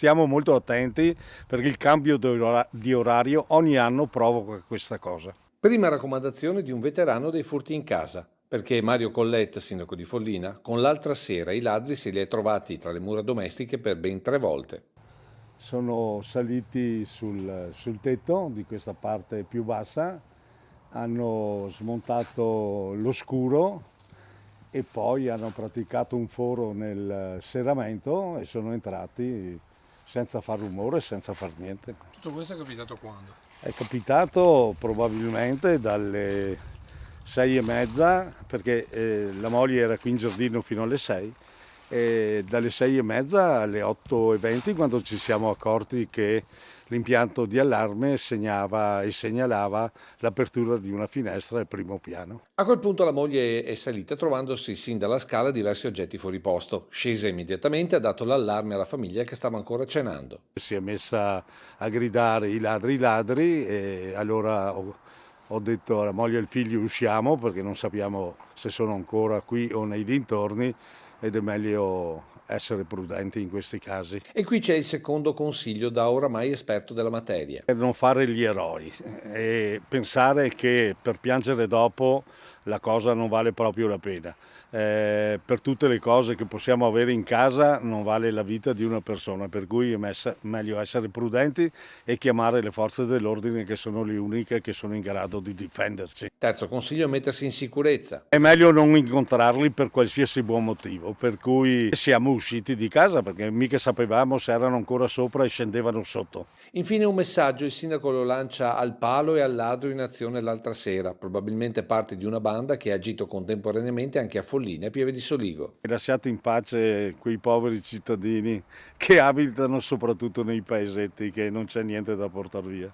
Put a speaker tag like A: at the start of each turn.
A: stiamo molto attenti perché il cambio di orario ogni anno provoca questa cosa.
B: Prima raccomandazione di un veterano dei furti in casa, perché Mario Collet, sindaco di Follina, con l'altra sera i ladri se li è trovati tra le mura domestiche per ben 3 volte.
A: Sono saliti sul tetto di questa parte più bassa, hanno smontato lo scuro e poi hanno praticato un foro nel serramento e sono entrati senza far rumore, senza far niente.
C: Tutto questo è capitato quando?
A: È capitato probabilmente dalle 6:30, perché la moglie era qui in giardino fino alle 6, e dalle 6:30 alle 8:20 quando ci siamo accorti che l'impianto di allarme segnava e segnalava l'apertura di una finestra al primo piano.
B: A quel punto la moglie è salita trovandosi sin dalla scala diversi oggetti fuori posto. Scesa immediatamente, ha dato l'allarme alla famiglia che stava ancora cenando.
A: Si è messa a gridare i ladri e allora ho detto alla moglie e al figlio usciamo perché non sappiamo se sono ancora qui o nei dintorni ed è meglio essere prudenti in questi casi.
B: E qui c'è il secondo consiglio da oramai esperto della materia.
A: Per non fare gli eroi e pensare che per piangere dopo la cosa non vale proprio la pena. Per tutte le cose che possiamo avere in casa non vale la vita di una persona, per cui è meglio essere prudenti e chiamare le forze dell'ordine che sono le uniche che sono in grado di difenderci.
B: Terzo consiglio, mettersi in sicurezza.
A: È meglio non incontrarli per qualsiasi buon motivo, per cui siamo usciti di casa perché mica sapevamo se erano ancora sopra e scendevano sotto.
B: Infine un messaggio, il sindaco lo lancia al palo e al ladro in azione l'altra sera, probabilmente parte di una banda che ha agito contemporaneamente anche a Follina e Pieve di Soligo.
A: E lasciate in pace quei poveri cittadini che abitano soprattutto nei paesetti che non c'è niente da portare via.